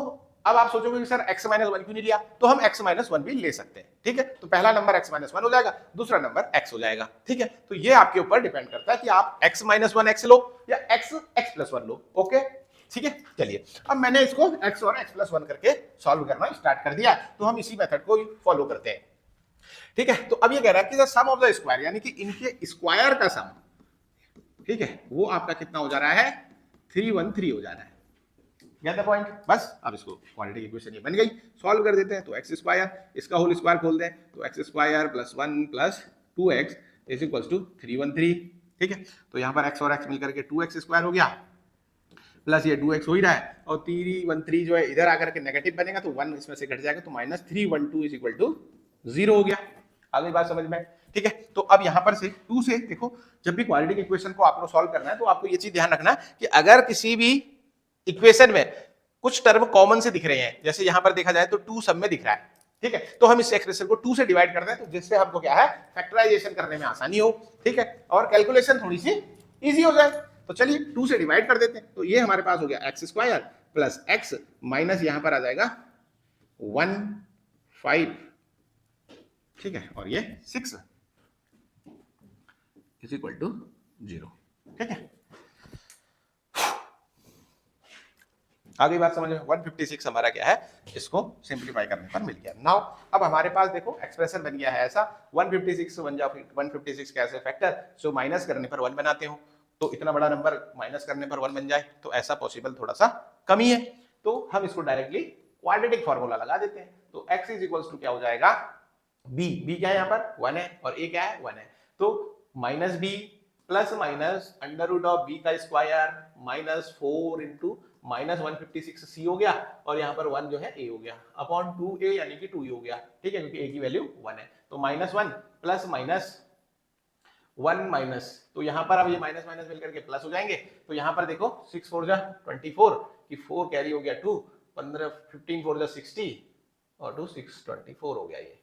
अब आप सोचोगे कि सर x माइनस वन क्यों नहीं लिया, तो हम x माइनस वन भी ले सकते हैं, ठीक है। तो पहला नंबर x माइनस वन हो जाएगा, दूसरा नंबर x हो जाएगा, ठीक है। तो ये आपके ऊपर डिपेंड करता है कि आप x माइनस वन x लो या x प्लस वन लो, ओके, ठीक है। चलिए अब मैंने इसको x और x प्लस वन करके सॉल्व करना स्टार्ट कर दिया, तो हम इसी मेथड को फॉलो करते हैं, ठीक है। तो अब ये कह रहा है कि सम ऑफ द स्क्वायर, यानी कि इनके स्क्वायर का सम, ठीक है, वो आपका कितना हो जा रहा है, 313 हो जा रहा है, गेट द पॉइंट। बस अब इसको क्वाड्रेटिक इक्वेशन ये बन गई, सॉल्व कर देते हैं। तो एक्स स्क्वायर, इसका होल स्क्वायर खोल दें, तो x square plus 1 plus 2x is equals to 313, ठीक है। तो यहाँ पर x और x मिलकर के 2x स्क्वायर हो गया, प्लस ये 2x हो ही रहा है, और 313 जो है इधर आकर के नेगेटिव बनेगा, तो 1 इसमें से घट जाएगा, तो माइनस 312 इज इक्वल टू 0 हो गया। अगली बात समझ में, ठीक है। तो अब यहाँ पर से 2 से देखो, जब भी क्वाड्रेटिक इक्वेशन को आपको सॉल्व करना है, तो आपको ये चीज ध्यान रखना कि अगर किसी भी इक्वेशन में कुछ टर्म कॉमन से दिख रहे हैं, जैसे यहां पर देखा जाए तो 2 सब में दिख रहा है, ठीक है, तो हम इस एक्सप्रेशन को 2 से डिवाइड कर दें, तो जिससे हमको क्या है, फैक्टराइजेशन करने में आसानी हो, ठीक है, और कैलकुलेशन थोड़ी सी इजी हो जाए। तो चलिए 2 से डिवाइड कर देते हैं, तो ये हमारे पास हो गया x square plus x minus यहां पर आ जाएगा 1 5, ठीक है, और ये 6 इज इक्वल टू 0, ठीक है। आगे बात समझ में, 156 हमारा क्या है, इसको सिंपलीफाई करने पर मिल गया। नाउ अब हमारे पास देखो एक्सप्रेशन बन गया है ऐसा, 156 बन जाओ, 156 कैसे फैक्टर, सो माइनस करने पर 1 बनाते हो, तो इतना बड़ा नंबर माइनस करने पर 1 बन जाए, तो ऐसा पॉसिबल थोड़ा सा कम ही है, तो हम इसको डायरेक्टली क्वाड्रेटिक फॉर्मूला लगा देते हैं। तो x इज इक्वल्स टू क्या हो जाएगा, b क्या है यहाँ पर 1 है, और a क्या है 1 है, तो minus b plus minus under root of b का square minus 4 into minus 156c हो गया, और यहाँ पर 1 जो है a हो गया, अपॉन 2a यानी कि 2 हो गया, ठीक है, क्योंकि a की वैल्यू 1 है। तो माइनस 1 प्लस माइनस 1 माइनस, तो यहाँ पर अब ये माइनस माइनस मिलकर के प्लस हो जाएंगे, तो यहाँ पर देखो 6 4 जा 24 की 4 कैरी हो गया 2, 15 15 4 जा 60 और 2 6 24 हो गया, ये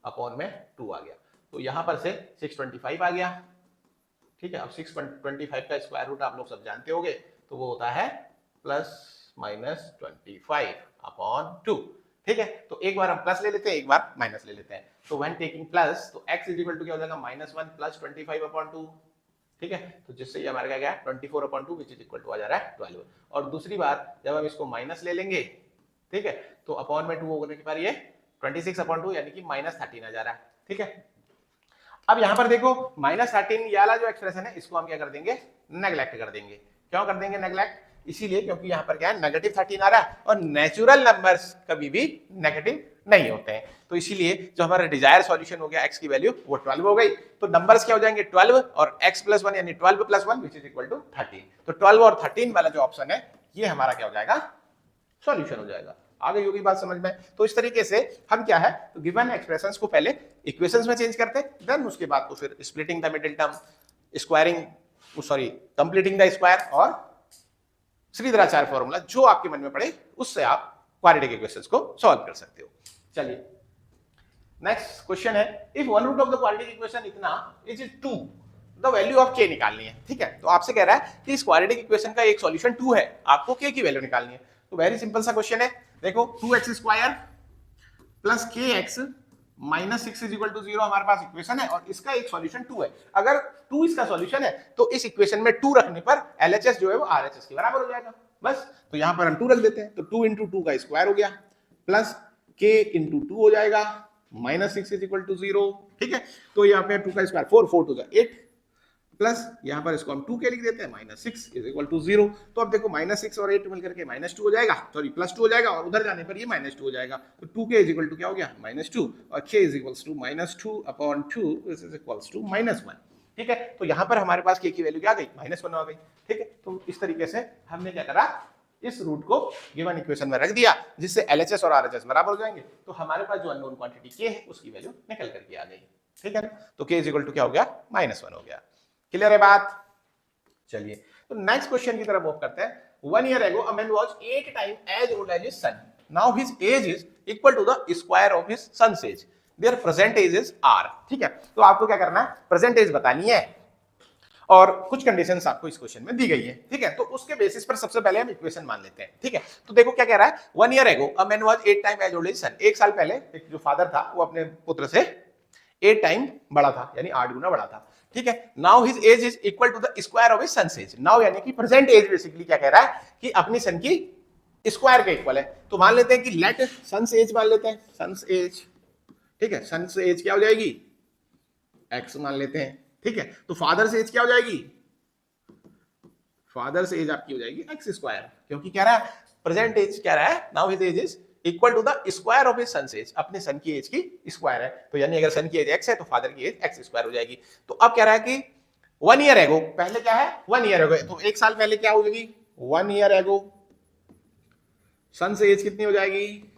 अपॉन में 2 आ गया, तो यहाँ पर से 625 आ गया, ठीक है। अब 625 का स्क्वायर रूट आप लोग सब जानते होंगे, तो वो होता है प्लस माइनस 25 अपॉन 2, ठीक है। तो एक बार हम प्लस ले लेते हैं, एक बार माइनस ले लेते हैं, तो व्हेन टेकिंग प्लस, तो x इज इक्वल टू क्या हो जाएगा, माइनस 1 प्लस 25 अपॉन 2, ठीक है। तो जिससे ये हमारा क्या गया 24 upon 2 which is equal to आ जा रहा है 12। और दूसरी बार जब हम इसको माइनस ले लेंगे, ठीक है, तो अपॉन में 2 होने के बाद ये 26 अपॉन 2 यानी कि माइनस 13 आ जा रहा है, ठीक है। अब यहां पर देखो माइनस 13 ये वाला जो एक्सप्रेशन है, इसको हम क्या कर देंगे, नेग्लेक्ट कर देंगे। क्यों कर देंगे नेग्लेक्ट, इसीलिए क्योंकि यहाँ पर क्या है, नेगेटिव 13 आ रहा है, और नेचुरल नंबर्स कभी भी नेगेटिव नहीं होते हैं, तो इसीलिए जो हमारा डिजायर सॉल्यूशन हो गया x की वैल्यू वो 12 हो गई, तो नंबर्स क्या हो जाएंगे 12 और x प्लस 1 यानी 12 plus 1 which is equal to 13। तो 12 और 13 वाला जो ऑप्शन है, ये हमारा क्या हो जाएगा, सॉल्यूशन हो जाएगा। आगे योगी बात समझ में। तो इस तरीके से हम क्या है, तो गिवन एक्सप्रेशंस को पहले इक्वेशंस में चेंज करते हैं, देन उसके बाद तो फिर splitting the middle term, squaring sorry completing the square, और श्रीधराचार्य फॉर्मूला जो आपके मन में पड़े उससे आप क्वाड्रेटिक इक्वेशंस को सॉल्व कर सकते हो। चलिए नेक्स्ट क्वेश्चन है, if one root of the quadratic equation इतना is 2, the value of k निकालनी है, ठीक है। तो आपसे कह रहा है कि इस क्वाड्रेटिक इक्वेशन का एक सॉल्यूशन 2 है, आपको k की वैल्यू निकालनी है। तो वेरी सिंपल सा क्वेश्चन है, देखो 2x square plus kx minus 6 is equal to 0 हमारे पास इक्वेशन है, और इसका एक सॉल्यूशन 2 है। अगर 2 इसका सॉल्यूशन है, तो इस इक्वेशन में 2 रखने पर LHS जो है वो RHS के बराबर हो जाएगा, बस। तो यहां पर हम 2 रख देते हैं, तो 2 इंटू 2 का स्क्वायर हो गया, प्लस k इंटू 2 हो जाएगा, माइनस 6 इज इक्वल टू 0, ठीक है। तो यहाँ पे 2 का स्क्वायर 4 4 टू 8, प्लस यहाँ पर इसको हम 2 के लिख देते हैं, माइनस 6 इज इक्वल टू 0। तो अब देखो माइनस 6 और 8 मिलकर के माइनस 2 हो जाएगा, सॉरी प्लस 2 हो जाएगा, और उधर जाने पर ये माइनस 2 हो जाएगा, तो 2k इज इक्वल टू क्या हो गया, माइनस 2, और k is equals to minus 2 upon 2 is equals to minus 1, ठीक है। तो यहाँ पर हमारे पास k की वैल्यू क्या आ गई, माइनस 1 आ गई, ठीक है। तो इस तरीके से हमने क्या करा, इस रूट को गिवन इक्वेशन में रख दिया, जिससे LHS और RHS बराबर हो जाएंगे, तो हमारे पास जो अननोन क्वांटिटी k है उसकी वैल्यू निकल करके आ गई, ठीक है। तो k इज इक्वल टू क्या हो गया, माइनस 1 हो गया। क्लियर है बात। चलिए तो नेक्स्ट क्वेश्चन की तरफ मूव करते हैं। 1 year ago a man was 8 times as old as his son. Now his age is equal to the square of his son's age. Their present age is r. ठीक है, तो आपको क्या करना है, प्रेजेंट एज बतानी है, और कुछ कंडीशंस आपको इस क्वेश्चन में दी गई है, ठीक है। तो उसके बेसिस पर सबसे पहले हम इक्वेशन मान लेते हैं, ठीक है। तो देखो क्या कह रहा है, 1 year ago a man was 8 time as old as son. एक साल पहले एक जो फादर था वो अपने पुत्र से 8 टाइम बड़ा था, यानी 8 गुना बड़ा था, ठीक है। Now his age is equal to the square of his son's age. Now यानी कि प्रेजेंट एज बेसिकली क्या कह रहा है कि अपनी सन की स्क्वायर के इक्वल है। तो मान लेते हैं कि लेट सन्स एज मान लेते हैं, सन्स एज, ठीक है। सन्स एज क्या हो जाएगी, एक्स मान लेते हैं, ठीक है। तो फादर से एज क्या हो जाएगी, फादर से एज आपकी हो जाएगी एक्स स्क्वायर, क्योंकि कह रहा है प्रेजेंट एज कह रहा है now his age is equal to the square of his son age, अपने सन की एज की स्क्वायर है। तो यानी अगर सन की एज एक्स है तो फादर की एज एक्स स्क्वायर हो जाएगी। तो अब कह रहा है कि 1 ईयर एगो, पहले क्या है 1 ईयर एगो, तो एक साल पहले क्या हो जाएगी 1 ईयर एगो, सन से एज कितनी हो जाएगी,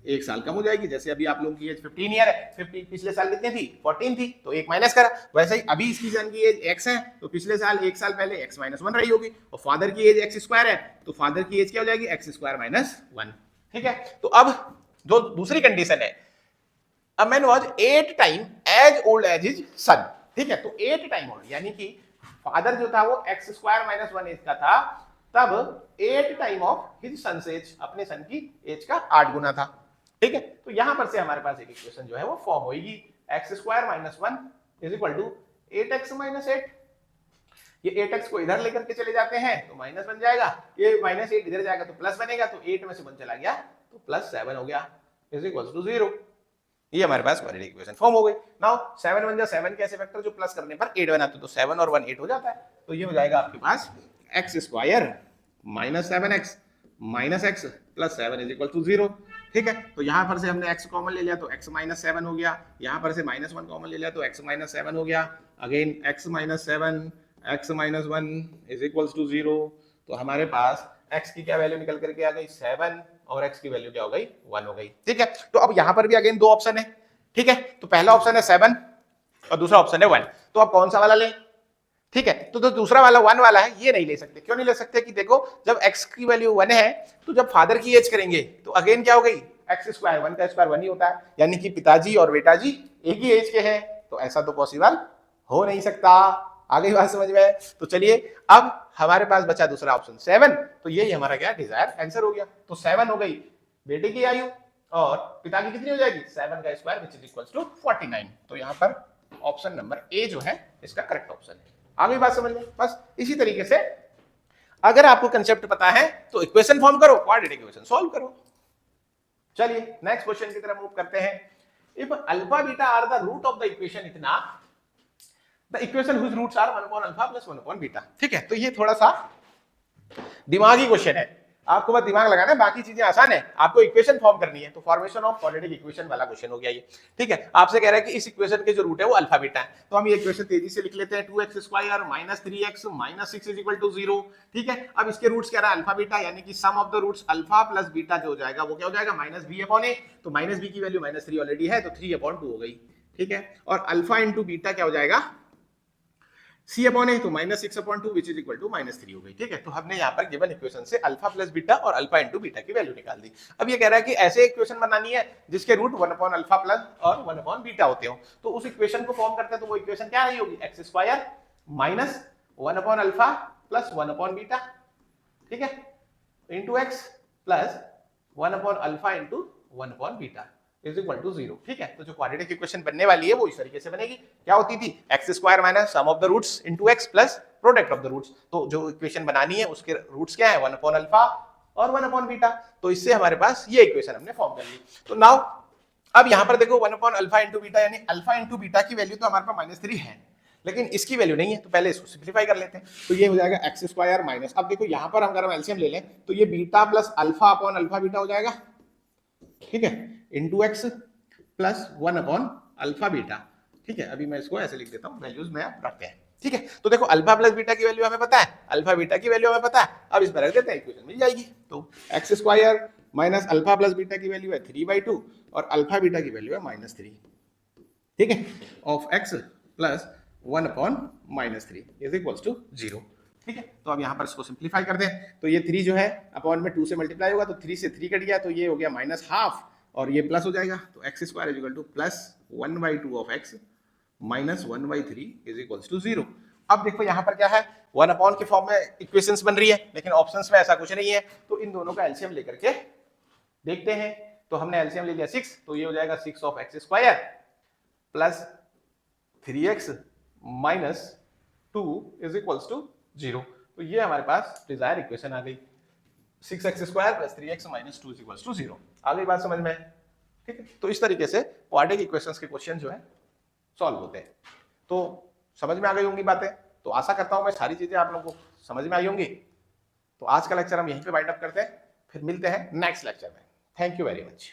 एक साल कम हो जाएगी। जैसे अभी आप लोगों की एज 15 ईयर है, 15 पिछले साल कितनी थी 14 थी, तो एक माइनस करा। वैसे ही अभी इसकी सन की एज x है, तो पिछले साल एक साल पहले x माइनस 1 रही होगी, और फादर की एज एक्स स्क्वायर है, तो फादर की एज क्या हो जाएगी एक्स स्क्वायर माइनस 1, ठीक है। तो अब जो दूसरी कंडीशन है, a man was 8 time as old as his son, ठीक है। तो 8 टाइम ओल्ड यानी कि फादर जो था वो एक्स स्क्वायर माइनस 1 एज का था, तब 8 time of his son age, अपने सन की एज का 8 गुना था, ठीक है। तो यहां पर से हमारे पास एक इक्वेशन जो है वो फॉर्म होगी, x square minus 1 is equal to 8x minus 8। ये 8x को इधर लेकर के चले जाते हैं तो माइनस बन जाएगा, ये माइनस 8 इधर जाएगा तो प्लस बनेगा, तो 8 में से 1 चला गया तो प्लस 7 हो गया, इज इक्वल टू 0। ये हमारे पास क्वाड्रेटिक इक्वेशन फॉर्म हो गई। नाउ 7 बन जा 7 के ऐसे वेक्टर जो प्लस करने पर 8 बनाते, तो 7 और 1 8 हो जाता है। तो ये हो जाएगा आपके पास X square minus 7x minus X plus 7 is equal to 0, ठीक है। तो यहां पर से हमने x कॉमन ले लिया तो x माइनस 7 हो गया, यहां पर से माइनस 1 कॉमन ले लिया तो x माइनस 7 हो गया, again x minus 7 x minus 1 is equal to 0। तो हमारे पास x की क्या वैल्यू निकल करके आ गई 7 और x की वैल्यू क्या हो गई 1 हो गई, ठीक है। तो अब यहां पर भी अगेन दो ऑप्शन है, ठीक है। तो पहला ऑप्शन है 7 और दूसरा ऑप्शन है 1। तो आप कौन सा वाला लें, ठीक है। तो दूसरा वाला 1 वाला है, ये नहीं ले सकते। क्यों नहीं ले सकते कि देखो जब x की वैल्यू 1 है तो जब फादर की एज करेंगे तो अगेन क्या हो गई एक्स स्क्वायर, 1 का स्क्वायर 1 ही होता है, यानी कि पिताजी और बेटाजी एक ही एज के हैं, तो ऐसा तो पॉसिबल हो नहीं सकता। आगे बात समझ में। तो चलिए अब हमारे पास बचा दूसरा ऑप्शन 7, तो यही हमारा क्या डिजायर आंसर हो गया। तो 7 हो गई बेटे की आयु और पिता की कितनी हो जाएगी 7 का square which is equals to 49। तो यहां पर ऑप्शन नंबर ए जो है इसका करेक्ट ऑप्शन है। आगे बात समझ में। बस इसी तरीके से अगर आपको कंसेप्ट पता है तो इक्वेशन फॉर्म करो, क्वाड्रेटिक इक्वेशन सॉल्व करो। चलिए नेक्स्ट क्वेश्चन की तरफ मूव करते हैं। If alpha beta are the root of the equation इतना, the equation whose roots are 1 upon alpha plus 1 upon beta, ठीक है। तो ये थोड़ा सा दिमागी क्वेश्चन है, आपको बस दिमाग लगाना है, बाकी चीजें आसान है। आपको इक्वेशन फॉर्म करनी है, तो फॉर्मेशन ऑफ क्वाड्रेटिक इक्वेशन वाला क्वेश्चन हो गया ये, ठीक है। आपसे कह रहा है कि इस इक्वेशन के जो रूट है वो अल्फा बीटा है, तो हम ये इक्वेशन तेजी से लिख लेते हैं। 2x square minus 3x minus 6 is equal to 0, ठीक है। अब इसके रूट्स कह रहा है अल्फा बीटा, यानी कि sum of the roots alpha plus beta जो हो जाएगा वो क्या हो जाएगा माइनस बी अपॉन ए। तो माइनस बी की वैल्यू माइनस 3 ऑलरेडी है, तो 3 अपॉन 2 हो गई, ठीक है। और अल्फा इंटू बीटा क्या हो जाएगा c अपॉन ए, तो minus 6 upon 2 which is equal to minus 3 हो गई, ठीक है। तो हमने यहाँ पर गिवन इक्वेशन से अल्फा प्लस बीटा और अल्फा इंटू बीटा की वैल्यू निकाल दी। अब ये कह रहा है कि ऐसे इक्वेशन बनानी है जिसके रूट 1 अपॉन अल्फा प्लस और 1 अपॉन बीटा होते हो, तो उस इक्वेशन को फॉर्म करते हैं। तो वो इक्वेशन क्या रही होगी x square minus 1 upon alpha plus 1 upon beta, ठीक है, into x plus 1 upon alpha into 1 upon beta is equal to 0, ठीक है। तो जो क्वाड्रेटिक इक्वेशन बनने वाली है वो इस तरीके से बनेगी। क्या होती थी x square minus sum of the roots into x plus product of the roots. तो जो इक्वेशन बनानी है उसके रूट्स क्या है 1 अपॉन अल्फा और 1 अपॉन बीटा। तो इससे हमारे पास ये इक्वेशन हमने फॉर्म कर ली। तो नाउ अब यहां पर देखो 1 अपॉन अल्फा इंटू बीटा, यानी अल्फा इंटू बीटा की वैल्यू तो हमारे पास माइनस 3 है, लेकिन इसकी वैल्यू नहीं है, तो पहले इसको सिंप्लीफाई कर लेते हैं। तो ये हो जाएगा एक्स स्क्वायर माइनस, अब देखो यहां पर हम अगर एलसीएम ले लें तो ये beta plus alpha upon alpha beta हो जाएगा, ठीक है, into x plus 1 upon alpha beta, ठीक है। अभी मैं इसको ऐसे लिख देता हूं, वैल्यूज में आप रखते हैं, ठीक है। तो देखो अल्फा प्लस बीटा की वैल्यू हमें पता है, अल्फा बीटा की वैल्यू हमें पता है, अब इस पर रख देते हैं, इक्वेशन मिल जाएगी। तो x square minus alpha plus beta की वैल्यू है 3/2 और अल्फा बीटा की वैल्यू है -3, ठीक है, of x plus 1 upon -3 is equals to 0, ठीक है। तो अब यहाँ पर इसको सिंप्लीफाई कर दें, तो ये 3 जो है अपॉन में 2 से मल्टीप्लाई होगा, तो 3 से 3 कट गया, तो ये हो गया -½ और ये प्लस हो जाएगा, तो x square is equal to plus 1/2 of x minus 1/3 is equals to 0। अब देखो यहाँ पर क्या है, 1 अपॉन के फॉर्म में इक्वेशंस बन रही है, लेकिन ऑप्शंस में ऐसा कुछ नहीं है, तो इन दोनों का एलसीएम लेकर के देखते हैं। तो हमने एलसीएम ले लिया 6, तो ये हो जाएगा 6 of x square plus 3x minus 2 is equals to 0। तो ये हमारे पास डिजायर इक्वेशन आ गई, 6x square plus 3x minus 2 is equals to 0। आ गई बात समझ में? ठीक है, तो इस तरीके से क्वाड्रेटिक इक्वेशंस के क्वेश्चन जो है सॉल्व होते हैं। तो समझ में आ गई होंगी बातें, तो आशा करता हूं मैं सारी चीजें आप लोगों को समझ में आई होंगी। तो आज का लेक्चर हम यहीं पे वाइंड अप करते हैं, फिर मिलते हैं नेक्स्ट लेक्चर में। Thank you very much.